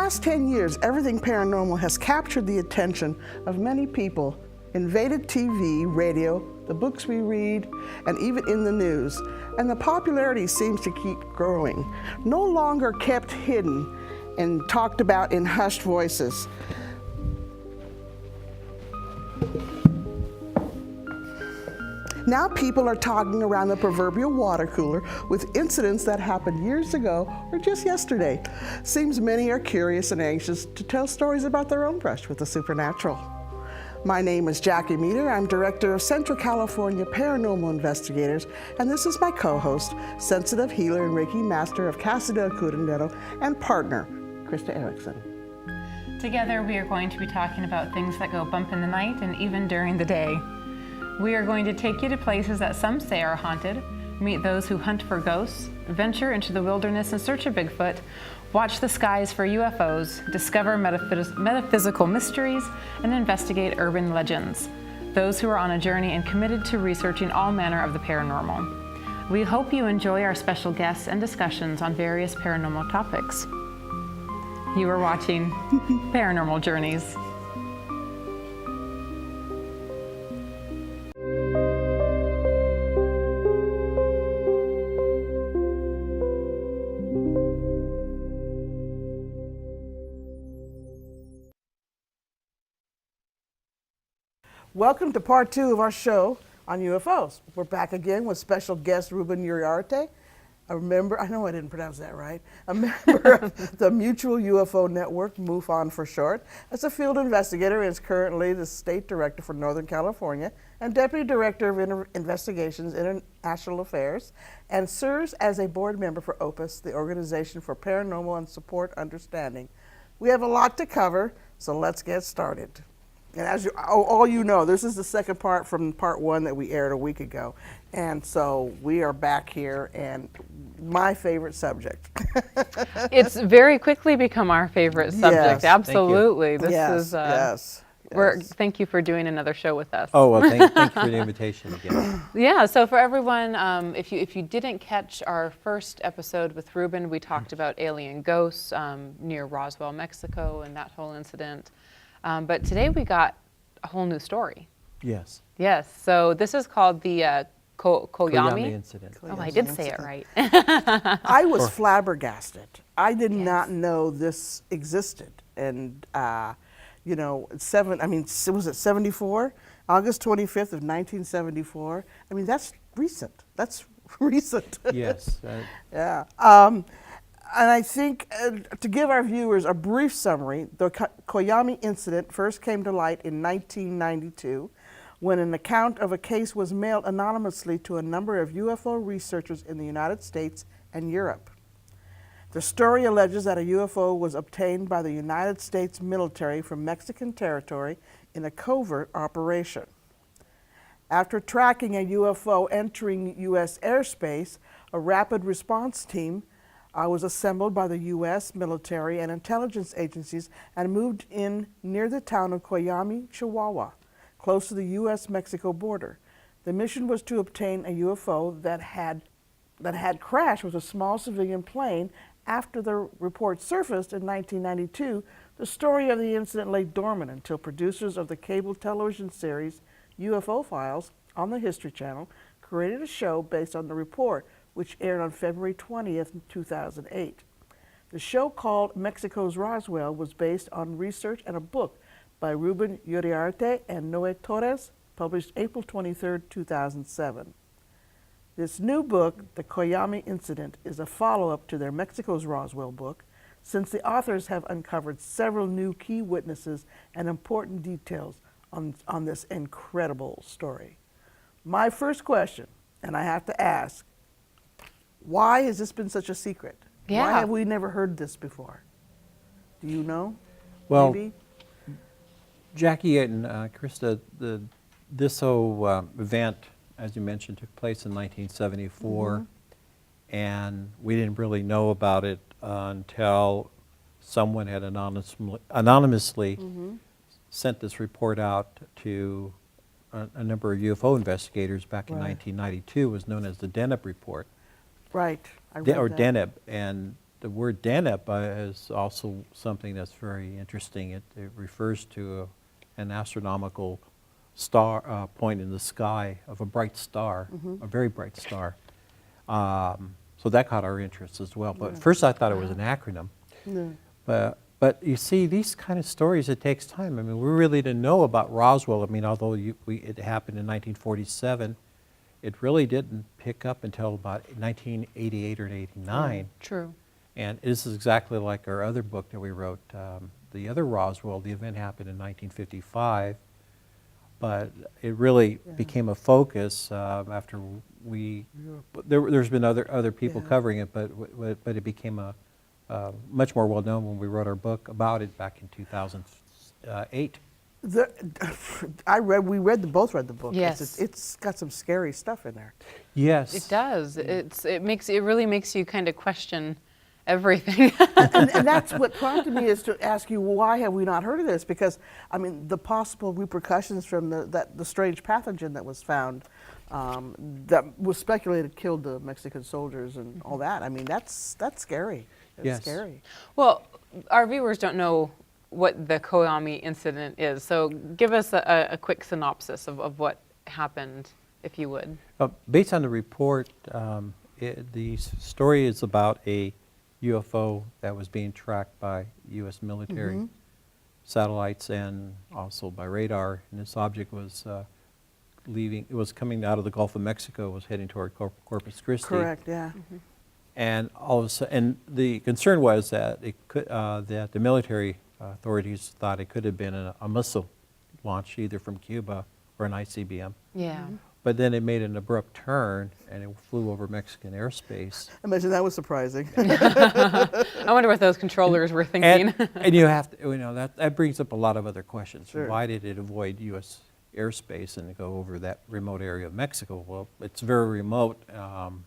past 10 years, everything paranormal has captured the attention of many people, invaded TV, radio, the books we read, and even in the news. And the popularity seems to keep growing. No longer kept hidden and talked about in hushed voices. Now people are talking around the proverbial water cooler with incidents that happened years ago or just yesterday. Seems many are curious and anxious to tell stories about their own brush with the supernatural. My name is Jackie Meador. I'm Director of Central California Paranormal Investigators, and this is my co-host, sensitive healer and Reiki Master of Casa del Curandero and partner, Krista Erickson. Together we are going to be talking about things that go bump in the night and even during the day. We are going to take you to places that some say are haunted, meet those who hunt for ghosts, venture into the wilderness in search of Bigfoot, watch the skies for UFOs, discover metaphysical mysteries, and investigate urban legends. Those who are on a journey and committed to researching all manner of the paranormal. We hope you enjoy our special guests and discussions on various paranormal topics. You are watching Paranormal Journeys. Welcome to part 2 of our show on UFOs. We're back again with special guest Ruben Uriarte, a member, I know I didn't pronounce that right, a member of the Mutual UFO Network, MUFON for short. As a field investigator, is currently the State Director for Northern California and Deputy Director of Investigations International Affairs, and serves as a board member for OPUS, the Organization for Paranormal and Support Understanding. We have a lot to cover, so let's get started. And as all you know, this is the second part from part 1 that we aired a week ago. And so we are back here, and my favorite subject. It's very quickly become our favorite subject. Yes. Absolutely. This Yes, is yes. Thank you for doing another show with us. Oh, well, thank you for the invitation again. Yeah, so for everyone, if you didn't catch our first episode with Ruben, we talked about alien ghosts near Roswell, Mexico, and that whole incident. But today we got a whole new story. Yes. Yes, so this is called the Coyame Incident. Oh, I did say it right. I was flabbergasted. I did not know this existed. And, you know, was it 74? August 25th of 1974. I mean, that's recent. That's recent. Yes. Yeah. And I think to give our viewers a brief summary, the Coyame Incident first came to light in 1992 when an account of a case was mailed anonymously to a number of UFO researchers in the United States and Europe. The story alleges that a UFO was obtained by the United States military from Mexican territory in a covert operation. After tracking a UFO entering U.S. airspace, a rapid response team was assembled by the U.S. military and intelligence agencies and moved in near the town of Coyame, Chihuahua, close to the U.S.-Mexico border. The mission was to obtain a UFO that had crashed with a small civilian plane. After the report surfaced in 1992, the story of the incident lay dormant until producers of the cable television series UFO Files on the History Channel created a show based on the report, which aired on February 20th, 2008. The show, called Mexico's Roswell, was based on research and a book by Ruben Uriarte and Noe Torres, published April 23rd, 2007. This new book, The Coyame Incident, is a follow-up to their Mexico's Roswell book, since the authors have uncovered several new key witnesses and important details on this incredible story. My first question, and I have to ask, why has this been such a secret? Yeah. Why have we never heard this before? Do you know? Well, maybe? Jackie and Krista, this whole event, as you mentioned, took place in 1974, and we didn't really know about it until someone had anonymously sent this report out to a number of UFO investigators back in 1992. It was known as the Deneb report. Right. I read that. Deneb, and the word Deneb is also something that's very interesting. It refers to an astronomical star point in the sky of a bright star, a very bright star. So that caught our interest as well. But first I thought it was an acronym. But you see, these kind of stories, it takes time. I mean, we really didn't know about Roswell. I mean, although it happened in 1947, it really didn't pick up until about 1988 or 89. True. And this is exactly like our other book that we wrote, the other Roswell. The event happened in 1955, but it really became a focus after there's been other people covering it, but it became a much more well known when we wrote our book about it back in 2008. Both read the book. Yes. It's got some scary stuff in there. Yes, It does. It really makes you kind of question everything. and that's what prompted me is to ask you, why have we not heard of this? Because, I mean, the possible repercussions from the strange pathogen that was found, that was speculated killed the Mexican soldiers and all that. I mean, that's scary. It's Yes. scary. Well, our viewers don't know what the Coyame Incident is, so give us a quick synopsis of what happened, if you would. Based on the report, the story is about a UFO that was being tracked by U.S. military satellites and also by radar. And this object was it was coming out of the Gulf of Mexico, was heading toward Corpus Christi. Correct, yeah. And all of a sudden, and the concern was that that the military authorities thought it could have been a missile launched either from Cuba or an ICBM. Yeah. But then it made an abrupt turn and it flew over Mexican airspace. Imagine that was surprising. I wonder what those controllers were thinking. And you have to, that brings up a lot of other questions. Sure. Why did it avoid U.S. airspace and go over that remote area of Mexico? Well, it's very remote, and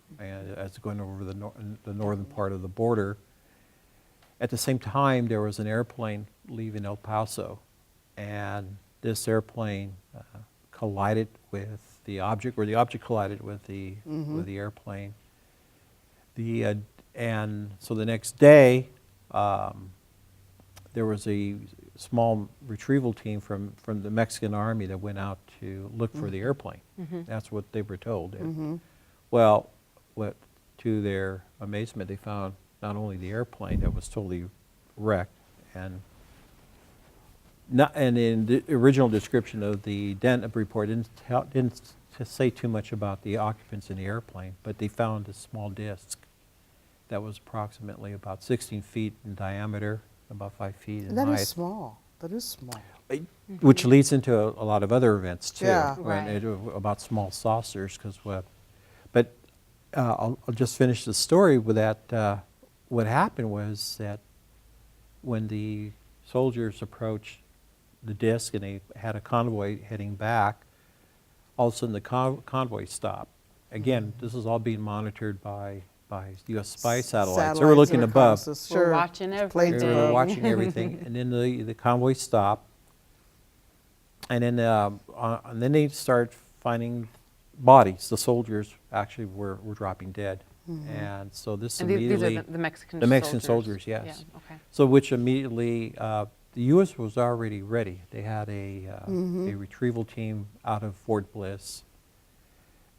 it's going over the northern part of the border. At the same time, there was an airplane leaving El Paso, and this airplane collided with the object, or the object collided with the airplane. And so the next day, there was a small retrieval team from the Mexican Army that went out to look for the airplane. That's what they were told. Well, to their amazement, they found not only the airplane that was totally wrecked, and in the original description of the Deneb report, didn't say too much about the occupants in the airplane, but they found a small disc that was approximately about 16 feet in diameter, about 5 feet in That height. is small. That is small. Which leads into a lot of other events too, Yeah. Right. about small saucers. But I'll just finish the story with that. What happened was that when the soldiers approached the disc and they had a convoy heading back, all of a sudden the convoy stopped. Again, this is all being monitored by U.S. spy satellites. They were looking above. We're watching everything. They were watching everything, and then the convoy stopped, and then they started finding bodies. The soldiers actually were dropping dead, and so this And immediately these are the Mexican the Mexican soldiers, yes. Yeah, okay. So which immediately the U.S. was already ready. They had a retrieval team out of Fort Bliss.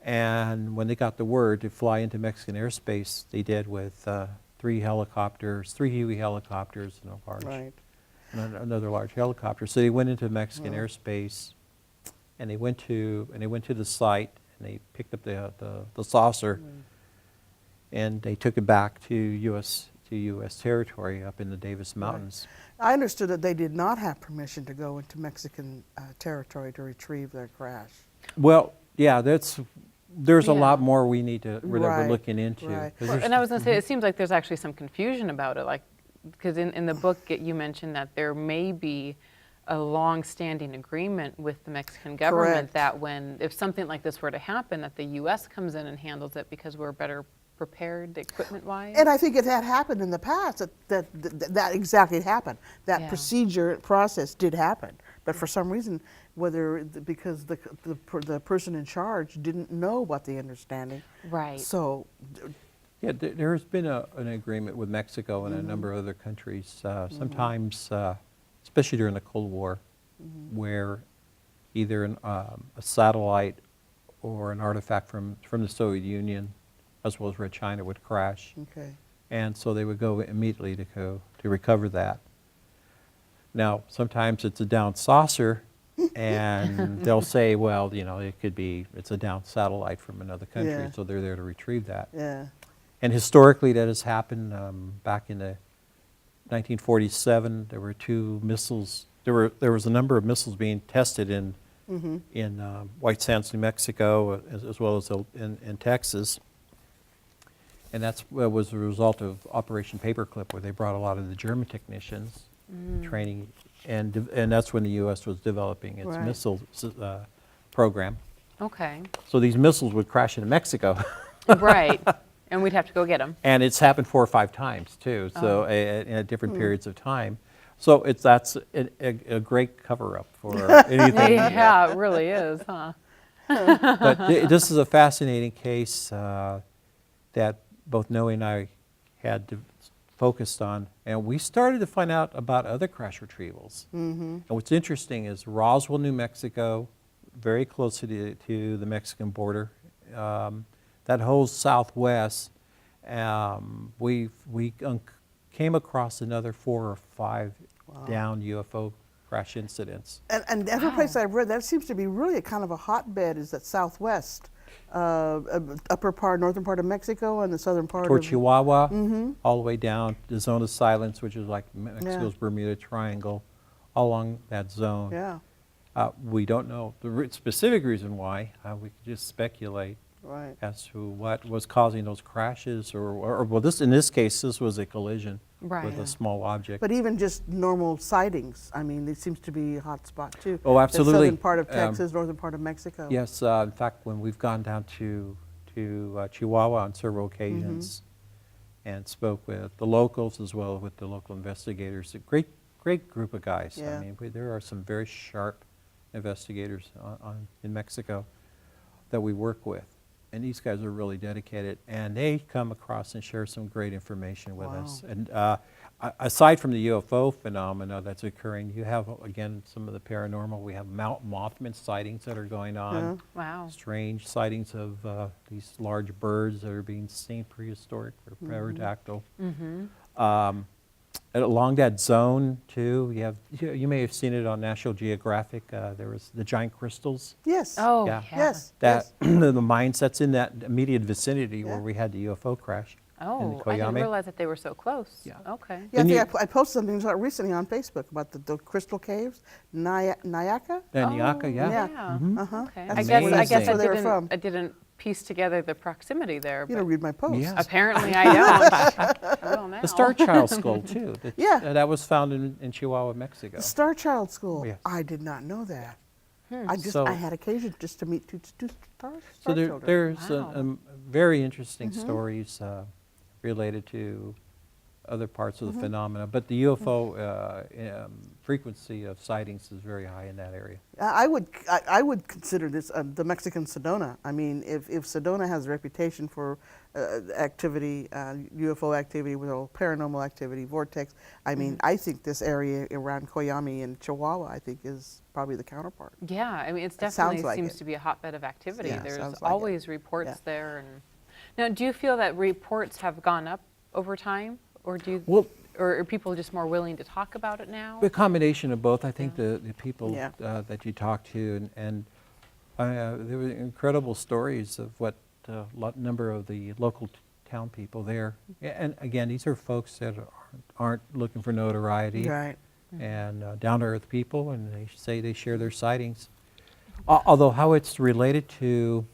And when they got the word to fly into Mexican airspace, they did with 3 helicopters, 3 Huey helicopters, and another large helicopter. So they went into Mexican airspace, and they went to the site, and they picked up the saucer, and they took it back to U.S. territory up in the Davis Mountains. I understood that they did not have permission to go into Mexican territory to retrieve their crash. Well, yeah, there's a lot more we need to that we're looking into. Right. 'Cause Well, there's- and I was going to say, it seems like there's actually some confusion about it, like, because in the book you mentioned that there may be a long-standing agreement with the Mexican government Correct. that if something like this were to happen, that the U.S. comes in and handles it because we're better prepared equipment-wise. And I think it had happened in the past, that exactly happened. That process did happen. But for some reason, because the person in charge didn't know about the understanding. Right. So Yeah, there's been an agreement with Mexico and a number of other countries, sometimes, especially during the Cold War, where either a satellite or an artifact from the Soviet Union, as well as Red China, would crash. Okay. And so they would go immediately to recover that. Now, sometimes it's a down saucer, and they'll say, well, it's a down satellite from another country, Yeah. so they're there to retrieve that. Yeah. And historically, that has happened. Back in the 1947, there were 2 missiles. There was a number of missiles being tested in White Sands, New Mexico, as well as in Texas. And that was a result of Operation Paperclip, where they brought a lot of the German technicians training, and that's when the U.S. was developing its Right. missile program. Okay. So these missiles would crash into Mexico. Right. And we'd have to go get them. And it's happened 4 or 5 times too, so at different periods of time. So that's a great cover-up for anything. Yeah, it really is, huh? But this is a fascinating case that both Noe and I had focused on, and we started to find out about other crash retrievals. And what's interesting is Roswell, New Mexico, very close to the Mexican border. That whole southwest, we came across another 4 or 5 down UFO crash incidents. And every place I've read, that seems to be really a kind of a hotbed, is that southwest, upper part, northern part of Mexico and the southern part Toward of Chihuahua, all the way down the zone of silence, which is like Mexico's Bermuda Triangle, all along that zone. Yeah, We don't know the specific reason why. We could just speculate right. as to what was causing those crashes, or well, in this case, this was a collision Right. with a small object. But even just normal sightings, I mean, it seems to be a hot spot too. Oh, absolutely. The southern part of Texas, northern part of Mexico. Yes, in fact, when we've gone down to Chihuahua on several occasions and spoke with the locals as well as with the local investigators, a great group of guys. Yeah. I mean, there are some very sharp investigators in Mexico that we work with. And these guys are really dedicated, and they come across and share some great information with us. And aside from the UFO phenomena that's occurring, you have, again, some of the paranormal. We have Mount Mothman sightings that are going on. Wow. Strange sightings of these large birds that are being seen, prehistoric or pterodactyl. Along that zone too, you may have seen it on National Geographic. There was the giant crystals. Yes. Oh, Yeah. yeah. Yes. That the mines that's in that immediate vicinity where Yeah. we had the UFO crash. in the Oh, I didn't Coyame. realize that they were so close. Yeah. Okay. Yeah, I Then think I posted something recently on Facebook about the crystal caves, Nayaka. And Yaka, Oh, yeah. yeah. Uh-huh. Okay. That's I where guess they were from. I didn't piece together the proximity there. You But don't read my post. Yeah. apparently I don't. I will now. The Star Child skull too. Yeah. That was found in Chihuahua, Mexico. The Star Child School. Yes. I did not know that. So- I had occasion just to meet two star So children. there's Wow. very interesting stories related to other parts of the phenomena, but the UFO frequency of sightings is very high in that area. I would consider this the Mexican Sedona. I mean, if Sedona has a reputation for activity, UFO activity, paranormal activity, vortex, I mean, I think this area around Coyame and Chihuahua, I think, is probably the counterpart. Yeah, I mean, it sounds definitely like seems it. to be a hotbed of activity. Yeah, There's sounds like it. always reports Yeah. there. And now, do you feel that reports have gone up over time, or Well- or are people just more willing to talk about it now? A combination of both. I think the people Yeah. that you talk to, and there were incredible stories of what a number of the local town people there. And again, these are folks that aren't looking for notoriety. Right. And down-to-earth people, and they share their sightings. Although how it's related to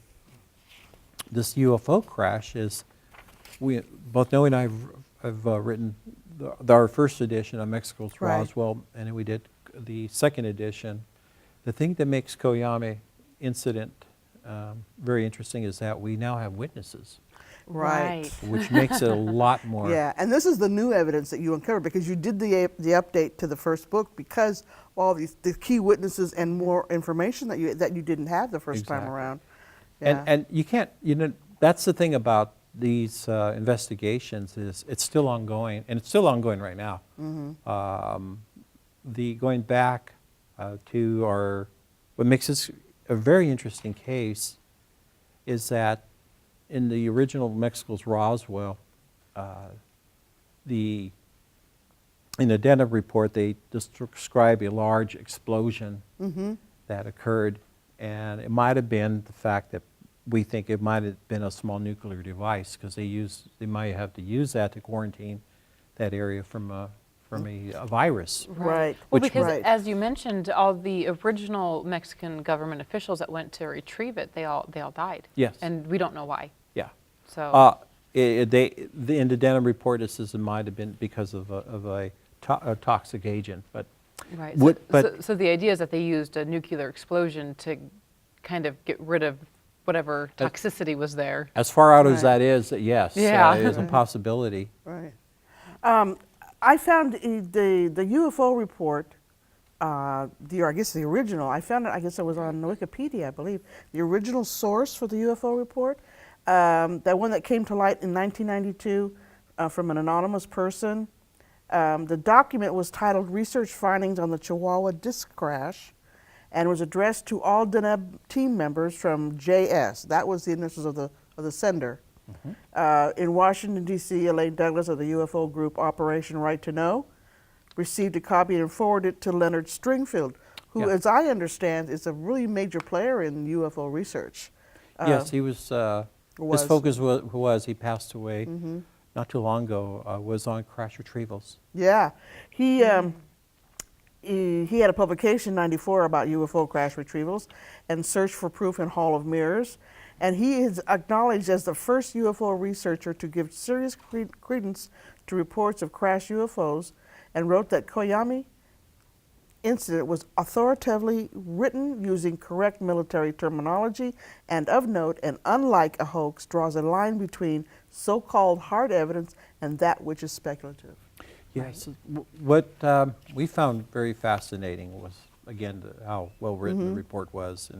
this UFO crash is, both Noe and I have written our first edition on Mexico's Right. Roswell, and then we did the second edition. The thing that makes Coyame Incident very interesting is that we now have witnesses, Right. which makes it a lot more. Yeah, and this is the new evidence that you uncovered because you did the update to the first book because all the key witnesses and more information that you didn't have the first time Exactly. around. Yeah. And you can't, that's the thing about these investigations it's still ongoing, and it's still ongoing right now. Going back to what makes this a very interesting case is that in the original Mexico's Roswell, in the Denham report, they describe a large explosion that occurred, and it might have been the fact that we think it might have been a small nuclear device, because they might have to use that to quarantine that area from a virus. Right. Well, Which- because Right. as you mentioned, all the original Mexican government officials that went to retrieve it, they all died. Yes. And we don't know why. Yeah. So In the Denham report, it says it might have been because of a toxic agent, but right. but- So the idea is that they used a nuclear explosion to kind of get rid of whatever toxicity was there. as far out as Right. that is, yes, Yeah. it is a possibility. Right. I found the UFO report, I guess the original. I found it. I guess it was on Wikipedia, I believe. The original source for the UFO report, that one that came to light in 1992 from an anonymous person. The document was titled "Research Findings on the Chihuahua Disc Crash," and was addressed to all Deneb team members from JS. That was the initials of the sender. In Washington, D.C., Elaine Douglas of the UFO group Operation Right to Know received a copy and forwarded it to Leonard Stringfield, who, Yeah. as I understand, is a really major player in UFO research. Yes, he was. was. His focus was he passed away not too long ago. Was on crash retrievals. Yeah. He had a publication in '94 about UFO crash retrievals and Search for Proof in Hall of Mirrors. And he is acknowledged as the first UFO researcher to give serious credence to reports of crashed UFOs, and wrote that Coyame Incident was authoritatively written using correct military terminology, and of note, and unlike a hoax, draws a line between so-called hard evidence and that which is speculative. Yes. What we found very fascinating was, again, how well written the report was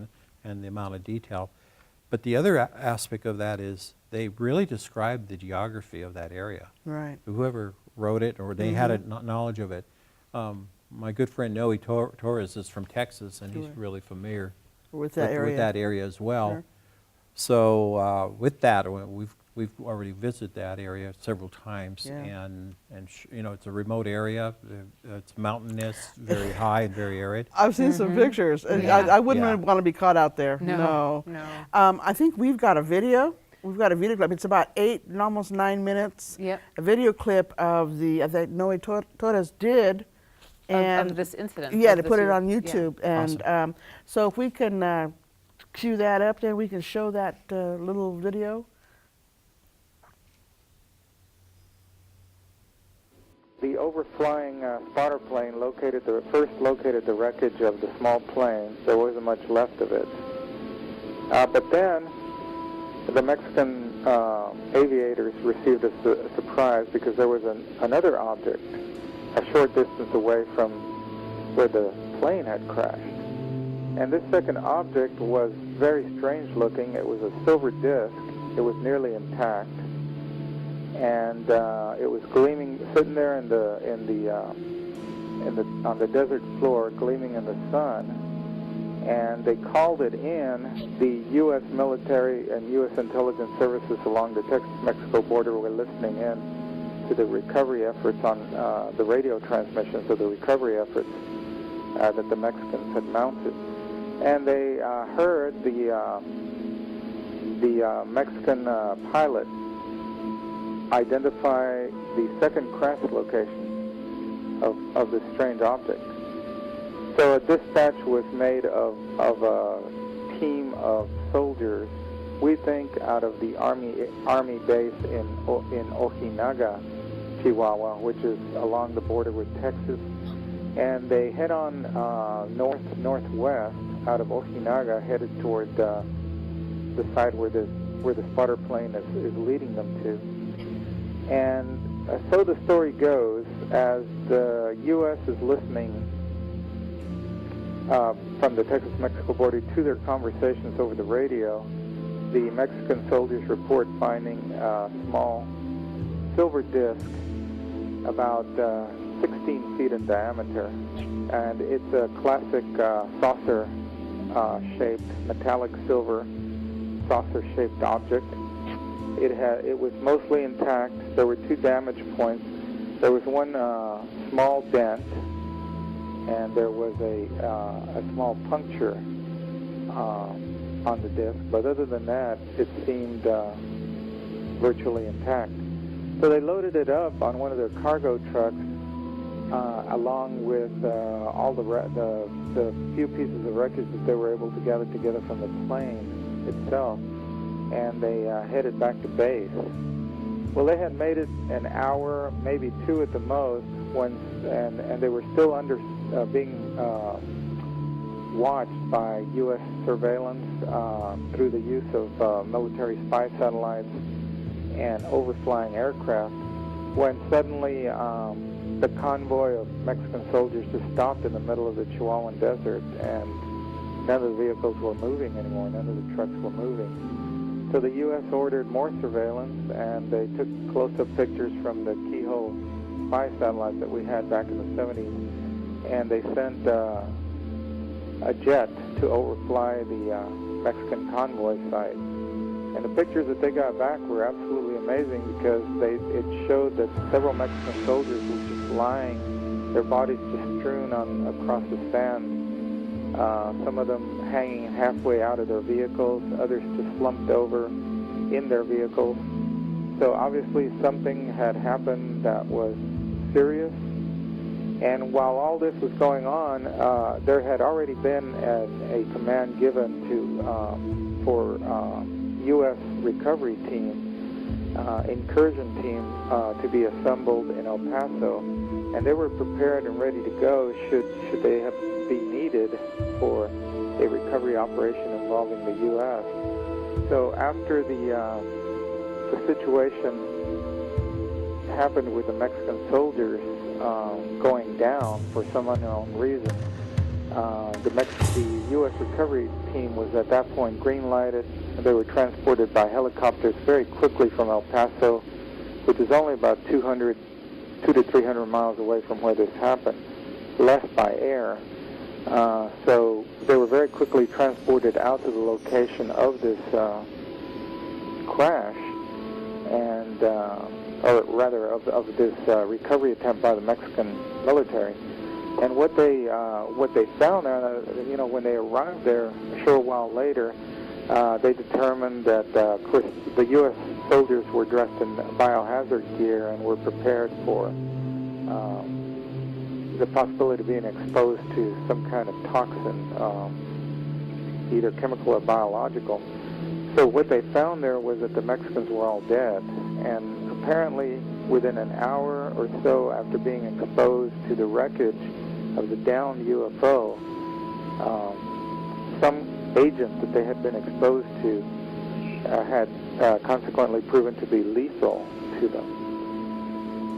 and the amount of detail. But the other aspect of that is they really described the geography of that area. Right. Whoever wrote it, or they had a knowledge of it. My good friend Noe Torres is from Texas, and he's Sure. really familiar With that area. with that area as well. Sure. So with that, we've already visited that area several times, Yeah. and it's a remote area. It's mountainous, very high and very arid. I've seen some pictures, and Yeah. I wouldn't Yeah. want to be caught out there. No. I think we've got a video. We've got a video clip. It's about 8 and almost 9 minutes. Yep. A video clip of that Noe Torres did. And Of this incident. yeah, of to this put it year. on Yeah. YouTube. And so if we can cue that up, then we can show that little video. The overflying spotter plane first located the wreckage of the small plane. There wasn't much left of it. But then the Mexican aviators received a surprise, because there was another object a short distance away from where the plane had crashed. And this second object was very strange looking. It was a silver disc. It was nearly intact. And it was gleaming, sitting there on the desert floor, gleaming in the sun. And they called it in. The U.S. military and U.S. intelligence services along the Texas-Mexico border were listening in to the recovery efforts on the radio transmissions of the recovery efforts that the Mexicans had mounted. And they heard the Mexican pilot identify the second crash location of this strange object. So a dispatch was made of a team of soldiers, we think out of the army base in Ojinaga, Chihuahua, which is along the border with Texas. And they head on northwest out of Ojinaga, headed toward the site where the spotter plane is leading them to. And so the story goes, as the U.S. is listening from the Texas-Mexico border to their conversations over the radio, the Mexican soldiers report finding a small silver disc about 16 feet in diameter, and it's a classic saucer-shaped, metallic silver saucer-shaped object. It was mostly intact. There were 2 damage points. There was one small dent, and there was a small puncture on the disc. But other than that, it seemed virtually intact. So they loaded it up on one of their cargo trucks, along with all the few pieces of wreckage that they were able to gather together from the plane itself, and they headed back to base. Well, they had made it an hour, maybe 2 at the most, and they were still being watched by U.S. surveillance through the use of military spy satellites and overflying aircraft, when suddenly the convoy of Mexican soldiers just stopped in the middle of the Chihuahuan Desert, and none of the vehicles were moving anymore, none of the trucks were moving. So the U.S. ordered more surveillance, and they took close-up pictures from the keyhole spy satellites that we had back in the 70s, and they sent a jet to overfly the Mexican convoy site. And the pictures that they got back were absolutely amazing, because it showed that several Mexican soldiers were just lying, their bodies just strewn across the sand. Some of them hanging halfway out of their vehicles, others just slumped over in their vehicles. So obviously something had happened that was serious. And while all this was going on, there had already been a command given for U.S. recovery team, incursion team, to be assembled in El Paso, and they were prepared and ready to go should they be needed for a recovery operation involving the U.S. So after the situation happened with the Mexican soldiers going down for some unknown reason, the U.S. recovery team was at that point green-lighted. They were transported by helicopters very quickly from El Paso, which is only about 200 to 300 miles away from where this happened, less by air. So they were very quickly transported out to the location of this crash, and or rather of this recovery attempt by the Mexican military. And what they found there, when they arrived there a short while later, they determined that, of course, the U.S. soldiers were dressed in biohazard gear and were prepared for the possibility of being exposed to some kind of toxin, either chemical or biological. So what they found there was that the Mexicans were all dead, and apparently within an hour or so after being exposed to the wreckage of the downed UFO, some agent that they had been exposed to had consequently proven to be lethal to them.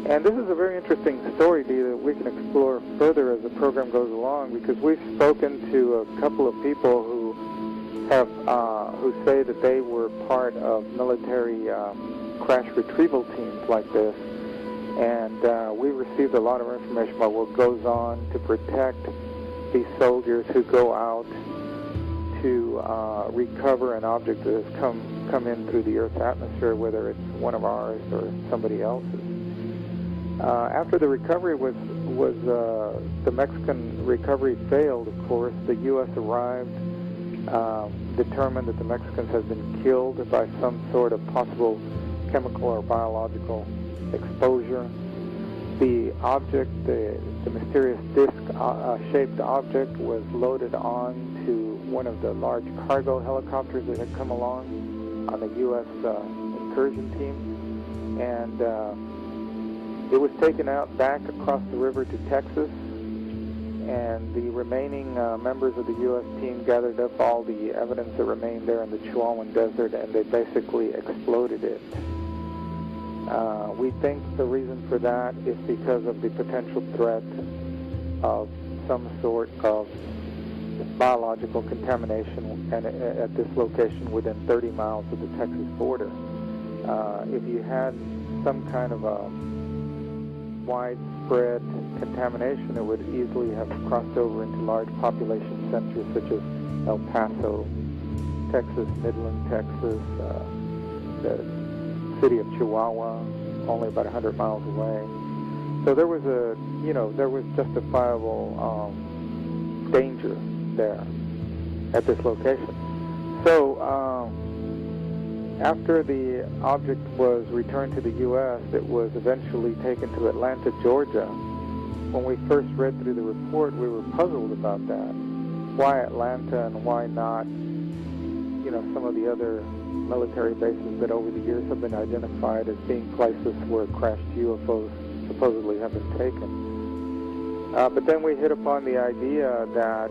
And this is a very interesting story, Dee, that we can explore further as the program goes along, because we've spoken to a couple of people who say that they were part of military crash retrieval teams like this, and we received a lot of information about what goes on to protect these soldiers who go out to recover an object that has come in through the Earth's atmosphere, whether it's one of ours or somebody else's. After the recovery the Mexican recovery failed, of course, the U.S. arrived, determined that the Mexicans had been killed by some sort of possible chemical or biological exposure. The object, the mysterious disc-shaped object, was loaded on to one of the large cargo helicopters that had come along on the U.S. incursion team, and it was taken out back across the river to Texas, and the remaining members of the U.S. team gathered up all the evidence that remained there in the Chihuahuan Desert, and they basically exploded it. We think the reason for that is because of the potential threat of some sort of biological contamination at this location within 30 miles of the Texas border. If you had some kind of a widespread contamination, it would easily have crossed over into large population centers such as El Paso, Texas, Midland, Texas, the city of Chihuahua, only about 100 miles away. So there was there was justifiable danger there at this location. So after the object was returned to the U.S., it was eventually taken to Atlanta, Georgia. When we first read through the report, we were puzzled about that. Why Atlanta and why not, some of the other military bases that over the years have been identified as being places where crashed UFOs supposedly have been taken. But then we hit upon the idea that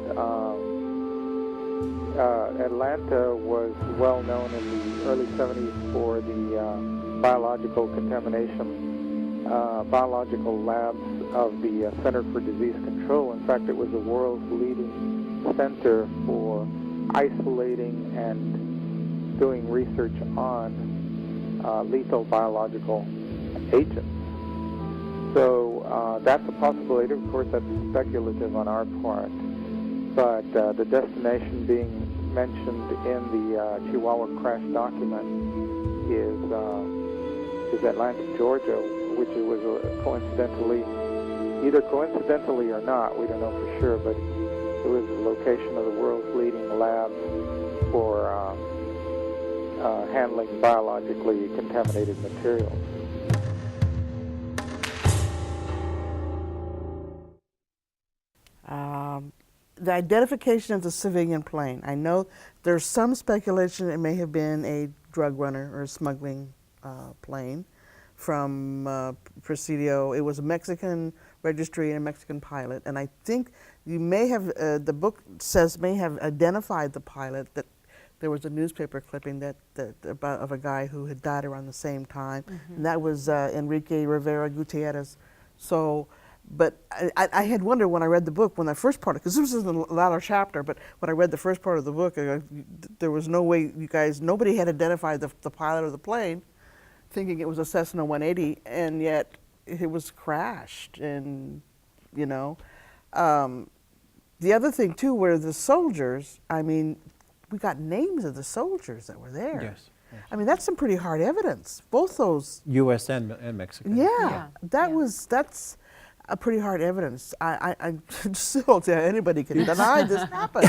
Atlanta was well known in the early 70s for the biological contamination, biological labs of the Center for Disease Control. In fact, it was the world's leading center for isolating and doing research on lethal biological agents. So that's a possibility. Of course, that's speculative on our part. But the destination being mentioned in the Chihuahua crash document is Atlanta, Georgia, which was either coincidentally or not, we don't know for sure, but it was the location of the world's leading labs for handling biologically contaminated materials. The identification of the civilian plane. I know there's some speculation it may have been a drug runner or a smuggling plane from Presidio. It was a Mexican registry and a Mexican pilot, and I think you may have, the book says may have identified the pilot, that there was a newspaper clipping of a guy who had died around the same time, and that was Enrique Rivera Gutierrez. So, but I had wondered when I read the book, when I first part, because this was in the latter chapter, but when I read the first part of the book, there was no way nobody had identified the pilot of the plane, thinking it was a Cessna 180, and yet it was crashed. And, the other thing too, were the soldiers, we got names of the soldiers that were there. Yes. I mean, that's some pretty hard evidence. Both those. U.S. and Mexican. Yeah. That's a pretty hard evidence. I still tell anybody can deny this happened.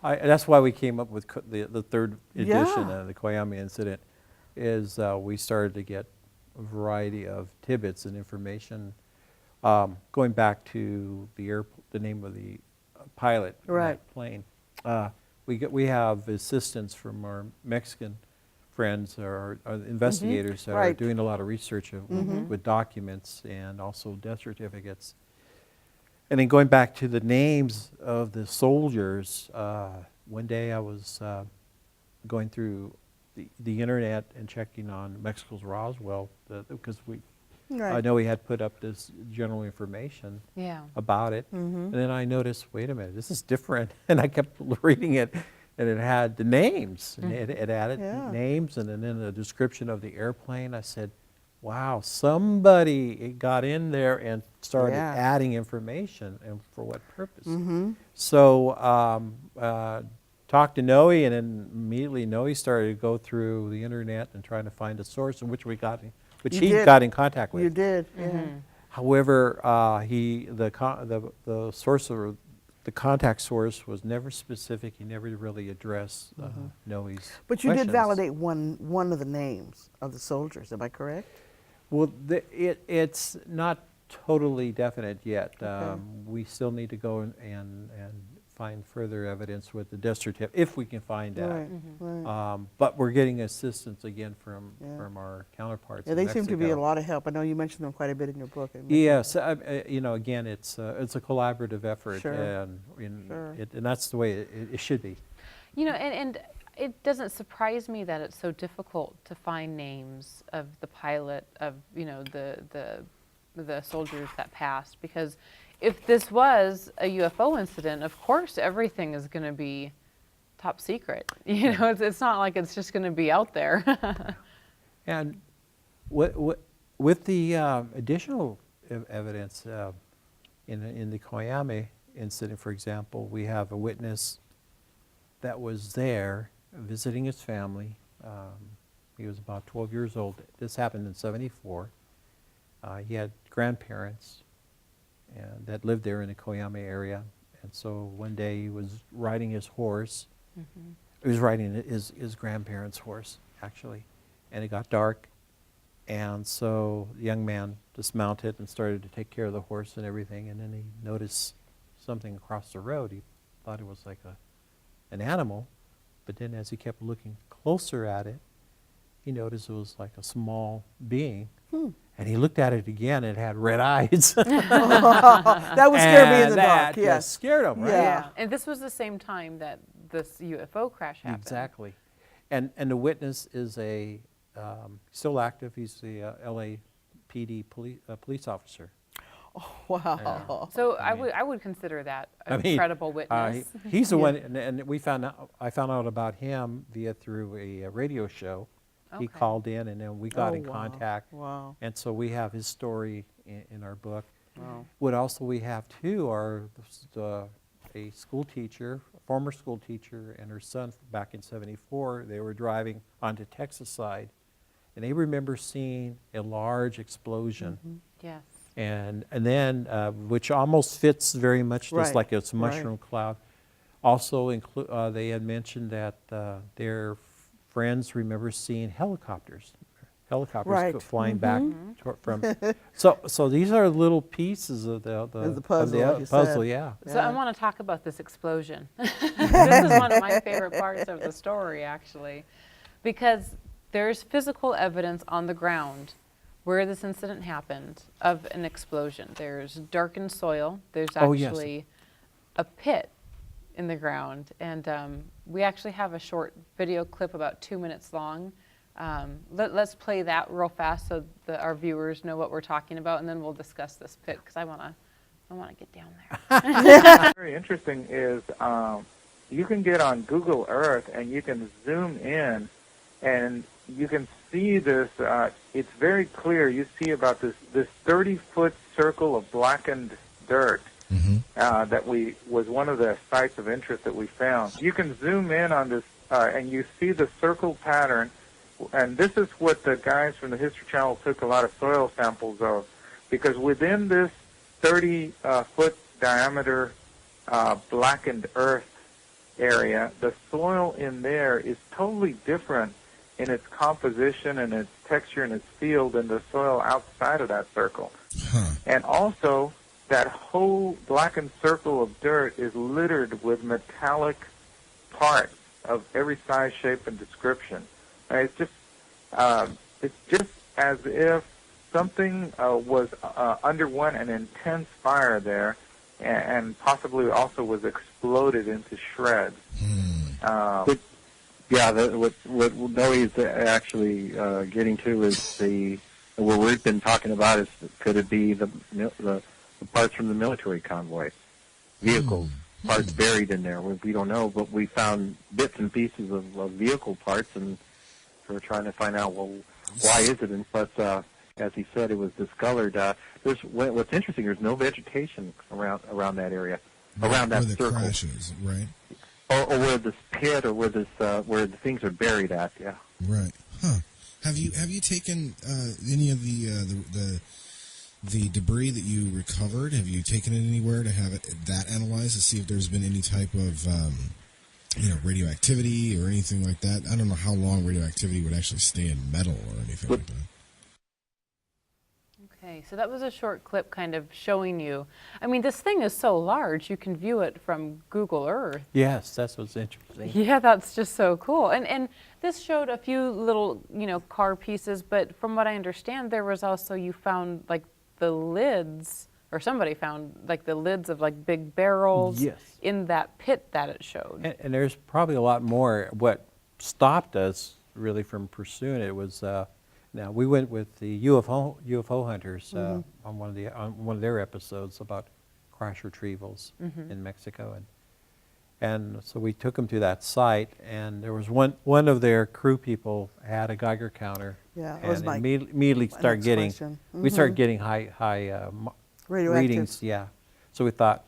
That's why we came up with the third edition Yeah. of the Coyame Incident. Is we started to get a variety of tidbits and information, going back to the name of the pilot of Right. that plane. We have assistance from our Mexican friends, or investigators that are Right. doing a lot of research with documents and also death certificates. And then going back to the names of the soldiers, one day I was going through the internet and checking on Mexico's Roswell, because I know he had put up this general information about it. And then I noticed, wait a minute, this is different. And I kept reading it, and it had the names. And it added names, and then a description of the airplane. I said, wow, somebody got in there and started adding information, and for what purpose? So talked to Noe, and then immediately Noe started to go through the internet and trying to find a source in which he got in contact with. You did, yeah. However, the source of the contact source was never specific. He never really addressed Noe's But you did questions. validate one of the names of the soldiers, am I correct? Well, it's not totally definite yet. Okay. We still need to go and find further evidence with the death certificate, if we can find that. Right, right. But we're getting assistance again from our counterparts Yeah, in they Mexico. seem to be a lot of help. I know you mentioned them quite a bit in your book. Yes, again, it's a collaborative effort, Sure. and Sure. and that's the way it should be. And it doesn't surprise me that it's so difficult to find names of the pilot of the soldiers that passed, because if this was a UFO incident, of course everything is going to be top secret. You know, it's not like it's just going to be out there. And with the additional evidence in the Coyame incident, for example, we have a witness that was there visiting his family. He was about 12 years old. This happened in '74. He had grandparents that lived there in the Coyame area. And so one day he was riding his horse. Mm-hmm. He was riding his grandparents' horse, actually. And it got dark. And so the young man dismounted and started to take care of the horse and everything. And then he noticed something across the road. He thought it was like an animal. But then as he kept looking closer at it, he noticed it was like a small being. And he looked at it again, and it had red eyes. That would scare me in the dark, That yes. scared him, right? Yeah. And this was the same time that this UFO crash happened. Exactly. And the witness is still active. He's the LAPD police officer. Wow. So I would consider that a credible witness. He's the one, and I found out about him through a radio show. He Okay. called in, and then we got in wow. contact. Wow. And so we have his story in our book. Wow. What also we have too are a school teacher, a former school teacher, and her son back in '74. They were driving onto Texas side, and they remember seeing a large explosion. Mm-hmm. Yes. And then, which almost fits very much just Right, like it's a mushroom cloud. Also, they had mentioned that their friends remember seeing helicopters Right. flying back from. So these are little pieces of the puzzle, like you puzzle, said. yeah. So I want to talk about this explosion. This is one of my favorite parts of the story, actually, because there's physical evidence on the ground where this incident happened of an explosion. There's darkened soil. There's Oh, yes. actually a pit in the ground. And we actually have a short video clip about 2 minutes long. Let's play that real fast so that our viewers know what we're talking about, and then we'll discuss this pit because I want to get down there. Very interesting is you can get on Google Earth and you can zoom in and you can see this. It's very clear. You see about this 30-foot circle of blackened dirt that was one of the sites of interest that we found. You can zoom in on this and you see the circle pattern. And this is what the guys from the History Channel took a lot of soil samples of, because within this 30-foot diameter blackened earth area, the soil in there is totally different in its composition and its texture and its feel than the soil outside of that circle. And also, that whole blackened circle of dirt is littered with metallic parts of every size, shape, and description. It's just as if something underwent an intense fire there, and possibly also was exploded into shreds. What Noe is actually getting to is what we've been talking about is could it be the parts from the military convoy, vehicles, parts buried in there? We don't know, but we found bits and pieces of vehicle parts, and we're trying to find out, well, why is it? And plus, as he said, it was discolored. What's interesting, there's no vegetation around that area, around that circle. Where the crash is, right? Or where this pit, or where where the things are buried at, yeah. Right. Huh. Have you taken any of the debris that you recovered? Have you taken it anywhere to have that analyzed to see if there's been any type of radioactivity or anything like that? I don't know how long radioactivity would actually stay in metal or anything like that. Okay, so that was a short clip kind of showing you. I mean, this thing is so large, you can view it from Google Earth. Yes, that's what's interesting. Yeah, that's just so cool. And this showed a few little, car pieces, but from what I understand, there was also, you found like the lids, or somebody found like the lids of like big barrels in that pit that it showed. And there's probably a lot more. What stopped us really from pursuing it was, now we went with the UFO hunters on one of their episodes about crash retrievals in Mexico. And so we took them to that site, and there was one of their crew people had a Geiger counter. Yeah, it and was my immediately started next getting, question. we started getting high Radioactive. readings. Yeah, so we thought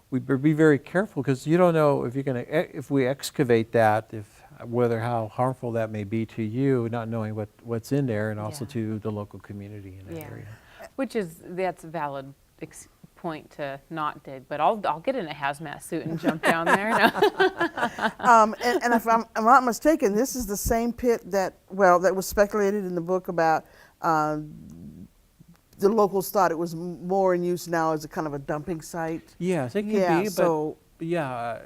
we'd be very careful because you don't know if you're going to, if we excavate that, whether how harmful that may be to you, not knowing what's in there, and also Yeah. to the local community in that area. Which is, that's a valid point to not dig, but I'll get in a hazmat suit and jump down there. No. And if I'm not mistaken, this is the same pit that was speculated in the book about. The locals thought it was more in use now as a kind of a dumping site. Yes, it could Yeah, be, but so yeah,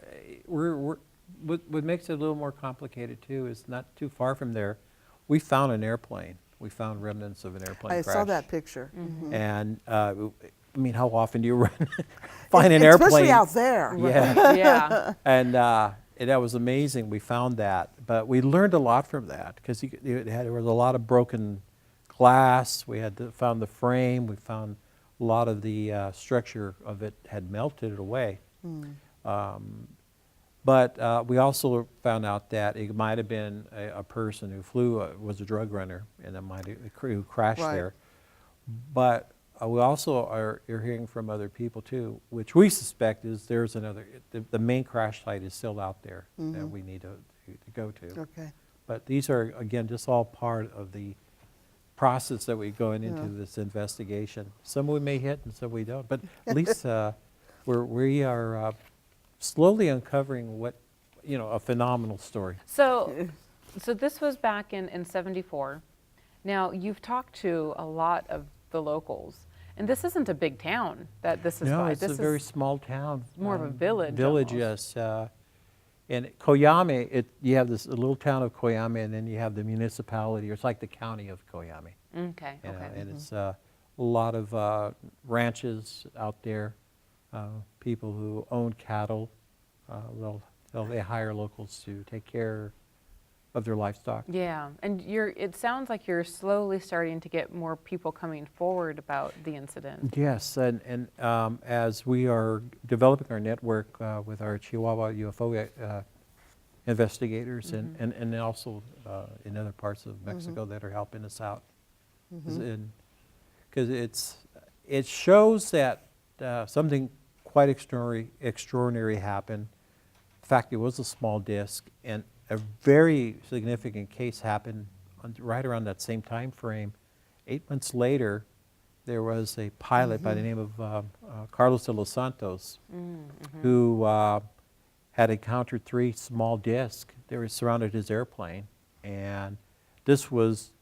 what makes it a little more complicated too is not too far from there, we found an airplane. We found remnants of an airplane I crash. saw that picture. And I mean, how often do you find an Especially airplane? out there. Yeah. Yeah. And that was amazing. We found that, but we learned a lot from that because there was a lot of broken glass. We found the frame. We found a lot of the structure of it had melted away. But we also found out that it might have been a person who was a drug runner, and it might have who crashed Right. there. But we also are hearing from other people too, which we suspect is there's another. The main crash site is still out there that we need to go to. Okay. But these are again just all part of the process that we going into this investigation. Some we may hit and some we don't. But at least we are slowly uncovering a phenomenal story. So this was back in 74. Now, you've talked to a lot of the locals, and this isn't a big town that this is No, by. it's This a is very small town. more of a village Village, almost. yes. And Coyame, you have this little town of Coyame, and then you have the municipality, or it's like the county of Coyame. Okay, You know, okay. and it's a lot of ranches out there, people who own cattle. They hire locals to take care of their livestock. Yeah, and it sounds like you're slowly starting to get more people coming forward about the incident. Yes, and as we are developing our network with our Chihuahua UFO investigators and then also in other parts of Mexico that are helping us out. Because it shows that something quite extraordinary happened. In fact, it was a small disc, and a very significant case happened right around that same time frame. 8 months later, there was a pilot by the name of Carlos de los Santos who had encountered 3 small discs. They were surrounded his airplane, and this was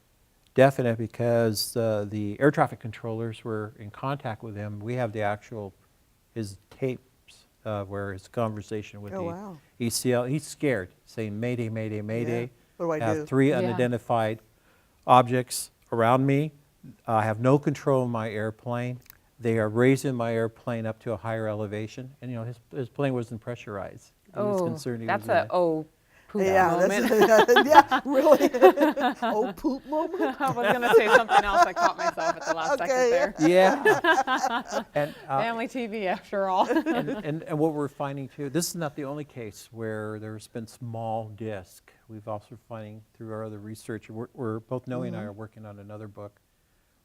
definite because the air traffic controllers were in contact with him. We have his tapes where his conversation with Oh, the wow. ECL. He's scared, saying Mayday, Mayday, Mayday. Yeah. What do I have do? 3 Yeah. unidentified objects around me. I have no control of my airplane. They are raising my airplane up to a higher elevation, and his plane wasn't pressurized. He was concerned he that's was poop Yeah, moment. yeah, really. Oh, poop moment. I was going to say something else. I caught myself at the last second Okay. there. Yeah. And, Family TV, after all. and what we're finding too, this is not the only case where there's been small disc. We've also finding through our other research, we're both Noe and I are working on another book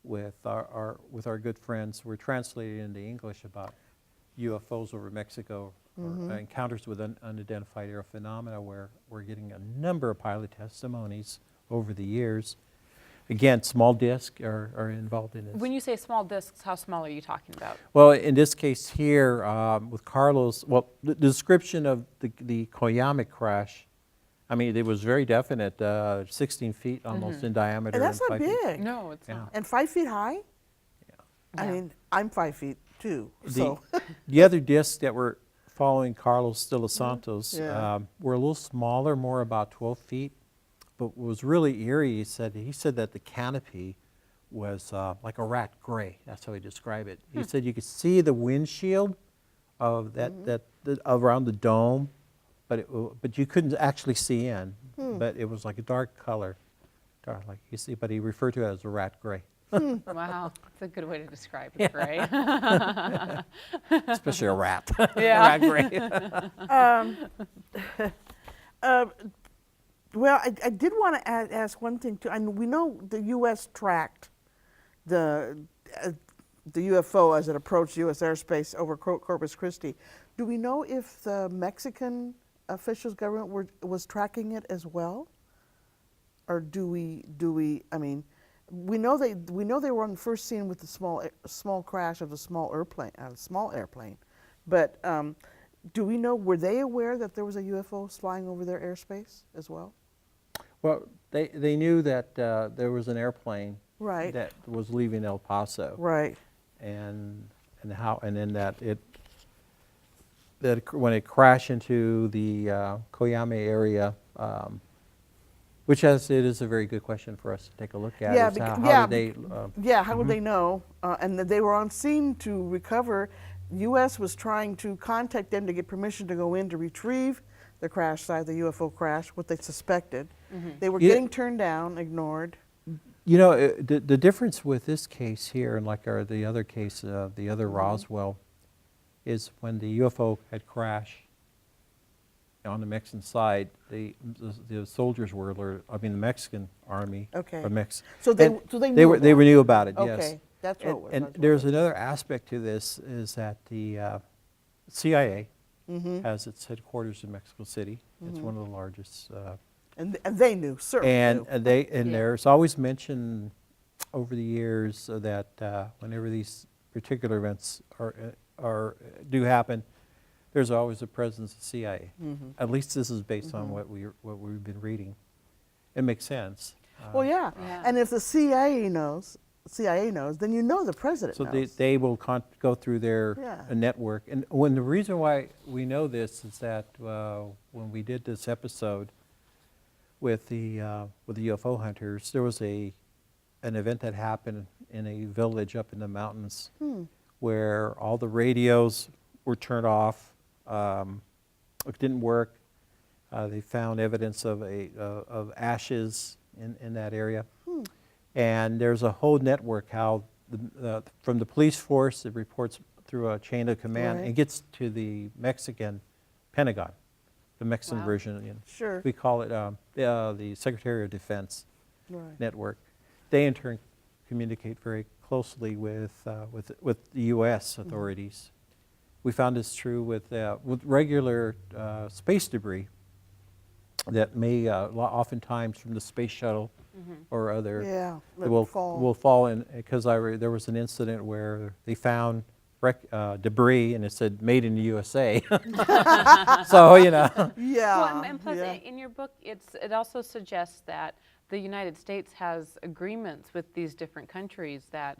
with our good friends. We're translating into English about UFOs over Mexico, or encounters with unidentified aerial phenomena, where we're getting a number of pilot testimonies over the years. Again, small disc are involved in this. When you say small discs, how small are you talking about? Well, in this case here, with Carlos, the description of the Coyame crash, I mean, it was very definite, 16 feet almost in diameter. And that's not 5 feet. big. No, it's Yeah. not. And 5 feet high? I Yeah. mean, I'm 5 feet too. So The other discs that were following Carlos de los Santos Yeah. were a little smaller, more about 12 feet. But what was really eerie, he said that the canopy was like a rat gray. That's how he described it. He said you could see the windshield of that around the dome, but you couldn't actually see in. But it was like a dark color, dark like you see. But he referred to it as a rat gray. Wow, that's a good way to describe a gray. Especially a rat. Yeah. A rat gray. Well, I did want to ask one thing too. We know the U.S. tracked the UFO as it approached U.S. airspace over Corpus Christi. Do we know if the Mexican officials, government, was tracking it as well, or do we? I mean, we know they were on the first scene with the small crash of the small airplane, but do we know, were they aware that there was a UFO flying over their airspace as well? Well, they knew that there was an airplane Right. that was leaving El Paso. Right. And then that when it crashed into the Coyame area, which it is a very good question for us to take a look at. Yeah, is how yeah, did they? how would they know? And that they were on scene to recover. U.S. was trying to contact them to get permission to go in to retrieve the crash site, the UFO crash, what they suspected. They were getting turned down, ignored. You know, the difference with this case here, and like the other case, the other Roswell, is when the UFO had crashed on the Mexican side, the soldiers were alerted. I mean, the Mexican army. Okay. Or So they knew they knew about it. Okay, Yes. that's what it was. And there's another aspect to this is that the CIA has its headquarters in Mexico City. It's one of the largest. And they knew, certainly And knew. there's always mention over the years that whenever these particular events do happen, there's always a presence of CIA. At least this is based on what we've been reading. It makes sense. Well, yeah. And if the CIA knows, then you know the president So knows. they will go through their Yeah. network. And the reason why we know this is that when we did this episode with the UFO hunters, there was an event that happened in a village up in the mountains where all the radios were turned off. It didn't work. They found evidence of ashes in that area. And there's a whole network how from the police force, it reports through a chain of command and gets to the Mexican Pentagon, the Mexican version. Sure. We call it the Secretary of Defense Right. network. They in turn communicate very closely with the U.S. authorities. We found this true with regular space debris that may oftentimes from the space shuttle or other Yeah, let will fall. will fall in, because there was an incident where they found debris and it said made in the USA. So Yeah. Well, and plus, yeah. in your book, it also suggests that the United States has agreements with these different countries that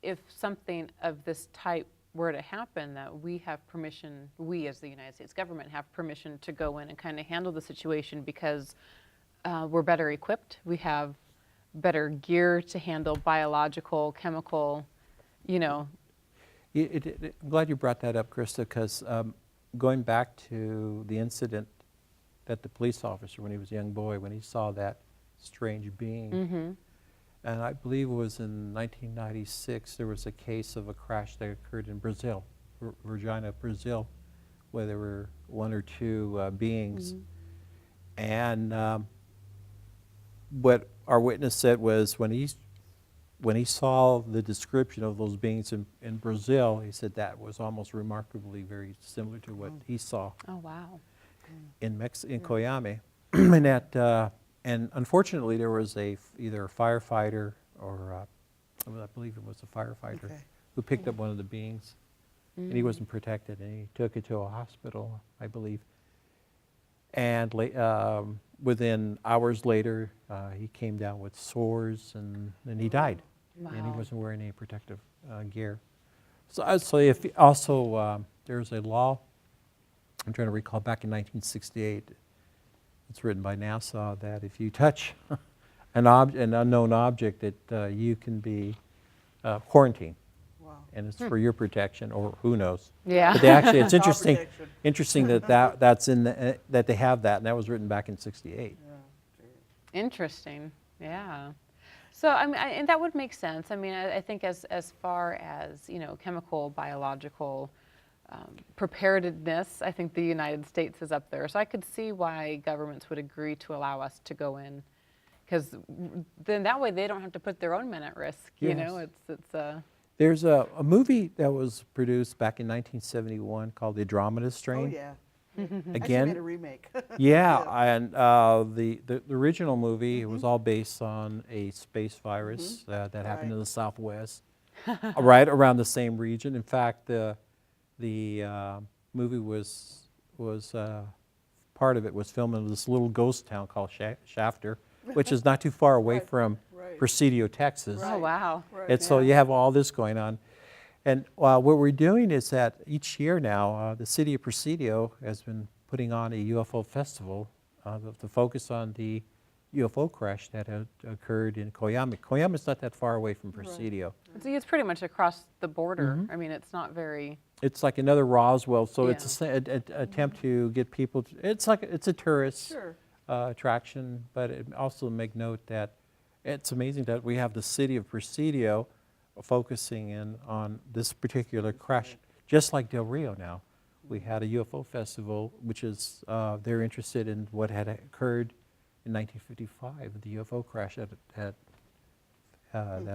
if something of this type were to happen, that we have permission, we as the United States government have permission to go in and kind of handle the situation because we're better equipped. We have better gear to handle biological, chemical, I'm glad you brought that up, Krista, because going back to the incident that the police officer, when he was a young boy, when he saw that strange being, and I believe it was in 1996, there was a case of a crash that occurred in Brazil, Regina, Brazil, where there were one or two beings. And what our witness said was when he saw the description of those beings in Brazil, he said that was almost remarkably very similar to what he saw oh wow, in Coyame. And that, and unfortunately, there was either a firefighter or I believe it was a firefighter who picked up one of the beings, and he wasn't protected, and he took it to a hospital, I believe. And within hours later, he came down with sores, and he died. And he wasn't wearing any protective gear. So if also there's a law, I'm trying to recall, back in 1968, it's written by NASA, that if you touch an unknown object, that you can be quarantined. Wow. And it's for your protection, or who knows. yeah. But they actually, it's Our interesting, protection. that's in that they have that, and that was written back in '68. Interesting, yeah. So I mean, and that would make sense. I mean, I think as far as chemical, biological preparedness, I think the United States is up there. So I could see why governments would agree to allow us to go in, because then that way they don't have to put their own men at risk. Yes. It's There's a movie that was produced back in 1971 called The Andromeda Oh Strain. yeah. Actually made a Again, remake. yeah, and the original movie was all based on a space virus that happened in the Southwest, right around the same region. In fact, the movie was part of it was filmed in this little ghost town called Shafter, which is not too far away from Presidio, Texas. oh wow. And so you have all this going on. And what we're doing is that each year now, the city of Presidio has been putting on a UFO festival to focus on the UFO crash that had occurred in Coyame. Coyame is not that far away from Presidio. It's pretty much across the border. I mean, it's not very. It's like another Roswell, so Yeah. it's an attempt to get people. It's a tourist Sure. attraction, but it also make note that it's amazing that we have the city of Presidio focusing in on this particular crash, just like Del Rio now. We had a UFO festival, which is they're interested in what had occurred in 1955, the UFO crash that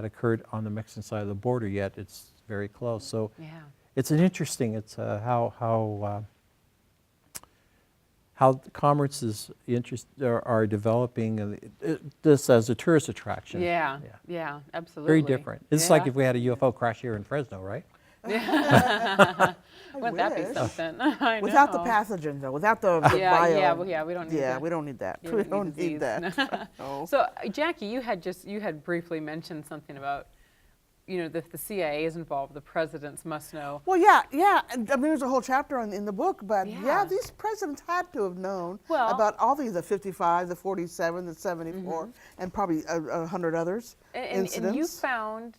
occurred on the Mexican side of the border. Yet it's very close, so Yeah. it's an interesting. It's how the conferences are developing this as a tourist attraction. Yeah, absolutely. Very different. It's like if we had a UFO crash here in Fresno, right? Wouldn't that be wish. something? I Without the know. pathogen, though, without the bio. We don't need Yeah, that. we don't need that. Yeah, We don't need disease. that. No. So, Jackie, you had briefly mentioned something about, the CIA is involved, the presidents must know. Well, yeah. And, I mean, there's a whole chapter in the book, but Yeah. these presidents had to have known Well- about all these, the 55, the 47, the 74, and probably 100 others incidents. And you found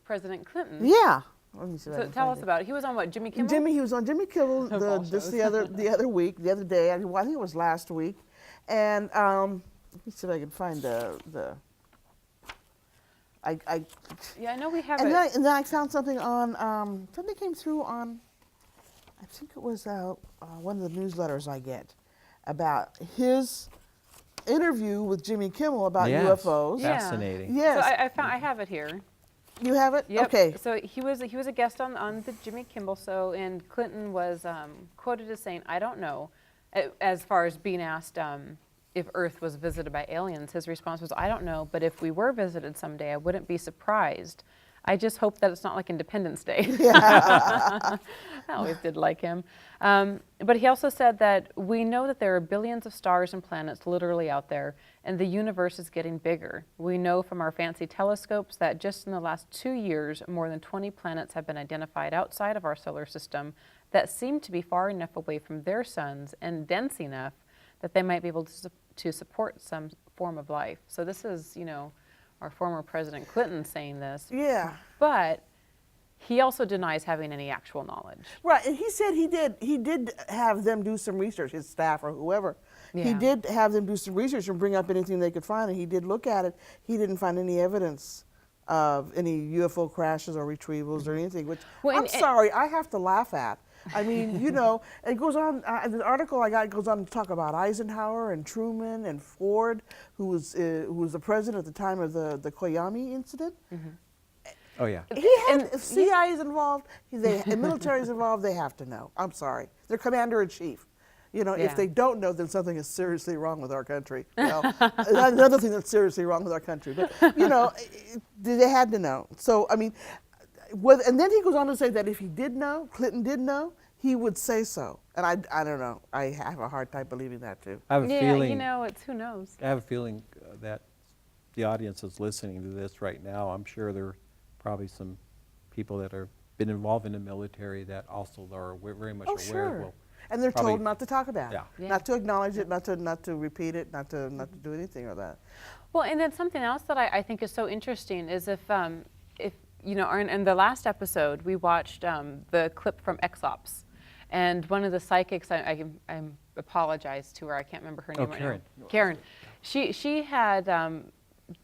President Clinton. Yeah. Let me see if I So can tell find us it. about it. He was on what, Jimmy Kimmel? He was on Jimmy Kimmel Of all the other day. I think it was last week, and let me see if I can find the. Yeah, I know we have And it. then I found something on something came through on, I think it was one of the newsletters I get about his interview with Jimmy Kimmel about Yes. UFOs. Yeah. Fascinating. Yes, I have it here. you have it. Yep. Okay. So he was a guest on the Jimmy Kimmel show, and Clinton was quoted as saying, "I don't know," as far as being asked if Earth was visited by aliens. His response was, "I don't know, but if we were visited someday, I wouldn't be surprised. I just hope that it's not like Independence Day." I always did like him. But he also said that we know that there are billions of stars and planets literally out there, and the universe is getting bigger. We know from our fancy telescopes that just in the last 2 years, more than 20 planets have been identified outside of our solar system that seem to be far enough away from their suns and dense enough that they might be able to support some form of life. So this is, our former President Clinton saying this. Yeah. But he also denies having any actual knowledge. Right, and he said he did have them do some research, his staff or whoever. He Yeah. did have them do some research and bring up anything they could find, and he did look at it. He didn't find any evidence of any UFO crashes or retrievals or anything, which Well, I'm and- sorry, I have to laugh at. I mean, it goes on, the article I got goes on to talk about Eisenhower and Truman and Ford, who was the president at the time of the Coyame Incident. Oh yeah. If CIA is involved, and military is involved, they have to know. I'm sorry. They're commander in chief. Yeah. If they don't know, then something is seriously wrong with our country. Another thing that's seriously wrong with our country. But, they had to know. So, I mean, and then he goes on to say that if he did know, Clinton did know, he would say so. And I don't know. I have a hard time believing that, too. I have a feeling. It's who knows. I have a feeling that the audience is listening to this right now. I'm sure there are probably some people that have been involved in the military that also are very much Oh, aware. sure. Well, And they're probably- told not to talk about it, Yeah. not to acknowledge it, not to repeat it, not to do anything of that. Well, and then something else that I think is so interesting is if in the last episode we watched the clip from Exops, and one of the psychics, I apologize to her, I can't remember her name right Karen. now. Karen. She had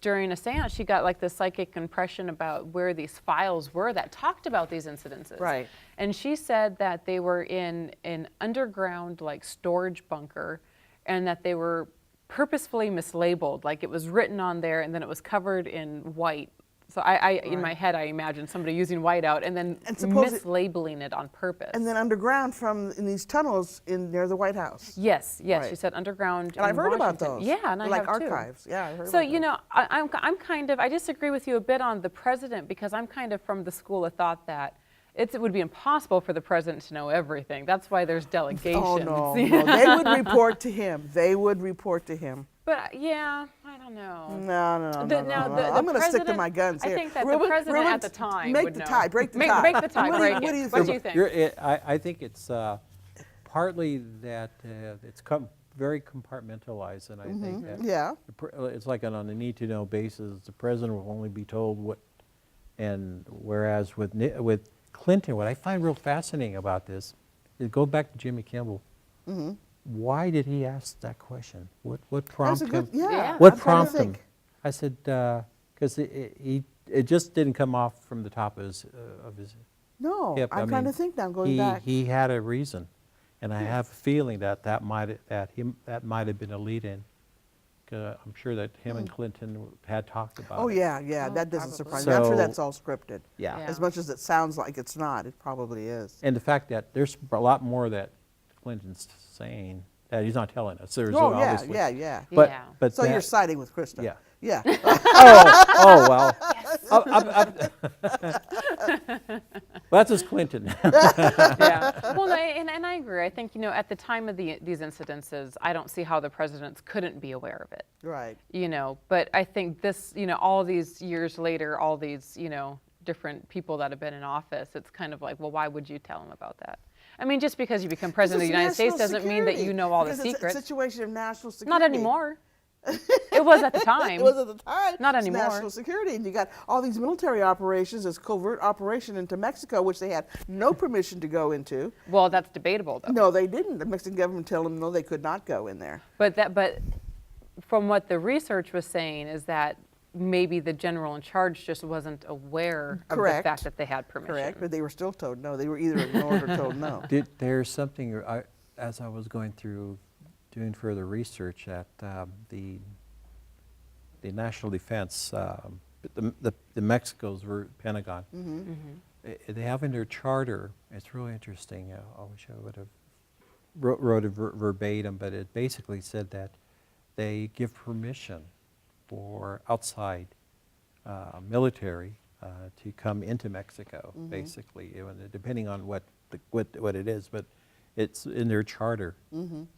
during a seance, she got like this psychic impression about where these files were that talked about these incidences. Right. And she said that they were in an underground like storage bunker, and that they were purposefully mislabeled. Like it was written on there, and then it was covered in white. So in my head, I imagined somebody using whiteout and then mislabeling it on purpose. And then underground in these tunnels near the White House. Yes, Right. she said underground. And I've heard about Washington. those. Yeah, and I like have too. archives. Yeah, I heard So about you those. know, I'm kind of, I disagree with you a bit on the president, because I'm kind of from the school of thought that it would be impossible for the president to know everything. That's why there's delegations. Oh no, no, they would report to him. They would report to him. But yeah, I don't know. No. Now, the I'm going to stick to president- my guns here. I think that Ruben, the president Ruben, at the time make would the know. tie, break the tie. Break the tie, What do break you- it. what do you What do think? you think? I think it's partly that it's very compartmentalized, and I think that Yeah. it's like on a need-to-know basis. The president will only be told what, and whereas with Clinton, what I find real fascinating about this is go back to Jimmy Kimmel. Why did he ask that question? What That's prompted a good, him? yeah. What I'm trying to prompted him? think. I said because it just didn't come off from the top of his No, hip. I'm I trying mean, to think now, going back. He had a reason, and I have a feeling that might have been a lead-in. I'm sure that him and Clinton had talked about Oh it. yeah, Oh, that doesn't probably. surprise me. I'm sure So- that's all scripted. Yeah. Yeah. As much as it sounds like it's not, it probably is. And the fact that there's a lot more that Clinton's saying that he's not telling us. There's Oh yeah, obviously. yeah. But, Yeah. but So that- you're siding with Krista. Yeah. Yeah. Oh well. Well, that's just Clinton. Yeah. Well, and I agree. I think, at the time of these incidences, I don't see how the presidents couldn't be aware of it. Right. But I think this, all these years later, all these, different people that have been in office, it's kind of like, well, why would you tell them about that? I mean, just because you become president of the United States doesn't mean that you know all the Because secrets. It's a situation of national security. Not anymore. It was at the time. It was at the time. Not It's anymore. national security. And you got all these military operations, this covert operation into Mexico, which they had no permission to go into. Well, that's debatable, though. No, they didn't. The Mexican government told them no, they could not go in there. But from what the research was saying is that maybe the general in charge just wasn't aware of the Correct. fact that they had permission. Correct, but they were still told no. They were either ignored or told no. There's something, as I was going through doing further research at the National Defense, the Mexico's Pentagon, they have in their charter, it's really interesting, I wish I would have wrote it verbatim, but it basically said that they give permission for outside military to come into Mexico, basically, depending on what it is, but it's in their charter.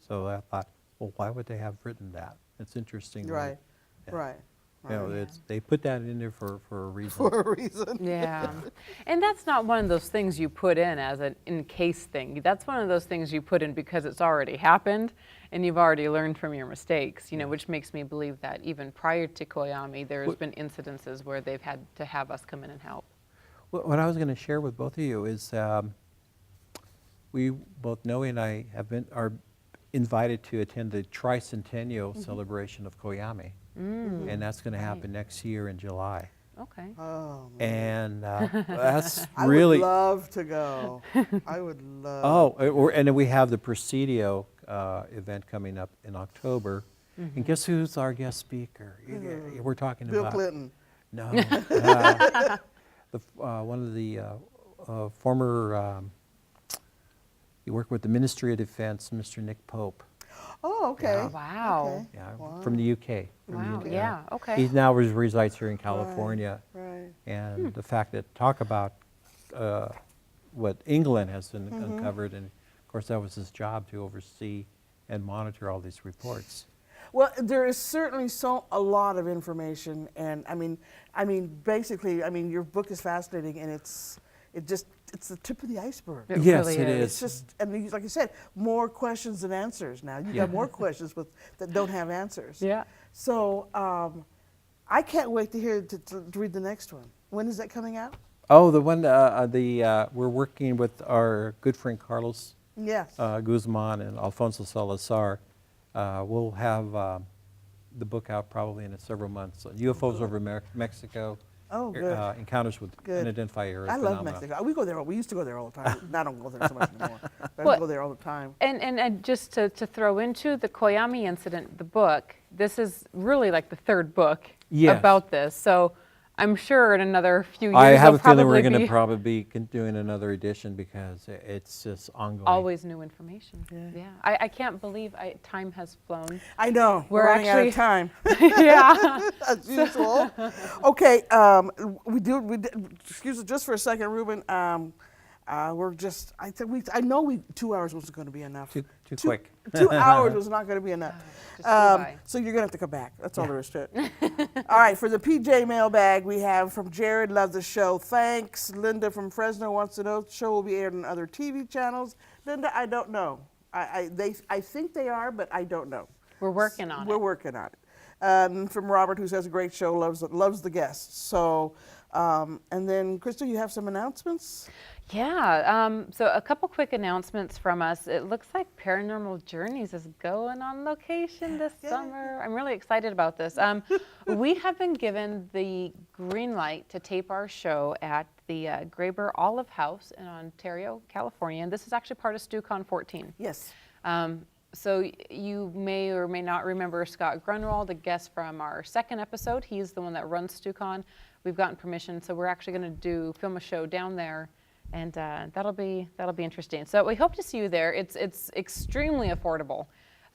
So I thought, well, why would they have written that? It's interesting. Right, Yeah. right. They put that in there for a reason. For a reason. Yeah. And that's not one of those things you put in as an in-case thing. That's one of those things you put in because it's already happened and you've already learned from your mistakes, which makes me believe that even prior to Coyame, there's been incidences where they've had to have us come in and help. What I was going to share with both of you is we both, Noe and I, are invited to attend the tricentennial celebration of Coyame. And that's going to happen next year in July. Okay. Oh, man. And that's I really... would love to go. I would love. And then we have the Presidio event coming up in October. And guess who's our guest speaker? We're talking Bill about... Clinton. No. One of the former... he worked with the Ministry of Defense, Mr. Nick Pope. Oh, okay. Yeah. Wow. Okay. Yeah, from the UK. Wow. Yeah. Okay. He now resides here in California. Right. And the fact that talk about what England has uncovered, and of course that was his job to oversee and monitor all these reports. Well, there is certainly a lot of information, and basically, your book is fascinating, and it's the tip of the iceberg. It Yes, really it is. It's just, and like you said, more questions than answers now. You got more questions that don't have answers. Yeah. So I can't wait to read the next one. When is that coming out? Oh, the one we're working with our good friend Carlos Yes. Guzman and Alfonso Salazar. We'll have the book out probably in several months. UFOs over Mexico. Oh, good. Encounters with Good. unidentified aerial I phenomena. love Mexico. We go there. We used to go there all the time. Now I don't go there so much anymore. But Well, I go there all the time. And just to throw into the Coyame Incident, the book, this is really like the third book Yes. about this. So I'm sure in another few years I have a there'll feeling we're going probably to be probably be doing another edition because it's just ongoing. always new information. Yeah. I can't believe time has flown. I know. We're running out actually- of time. Yeah. As usual. Okay, we did, excuse me just for a second, Ruben. We're just, I know 2 hours wasn't going to be enough. Too quick. 2 hours was not going to be enough. Just flew by. So you're going to have to come back. That's all there is to it. All right, for the PJ mailbag, we have from Jared, love the show. Thanks. Linda from Fresno wants to know, the show will be aired on other TV channels. Linda, I don't know. I think they are, but I don't know. We're working on We're it. working on it. From Robert, who says a great show, loves the guests. So, and then Krista, you have some announcements? Yeah, so a couple quick announcements from us. It looks like Paranormal Journeys is going on location this summer. I'm really excited about this. We have been given the green light to tape our show at the Graber Olive House in Ontario, California. And this is actually part of StuCon 14. Yes. So you may or may not remember Scott Grunwald, the guest from our second episode. He's the one that runs StuCon. We've gotten permission, so we're actually going to film a show down there, and that'll be interesting. So we hope to see you there. It's extremely affordable,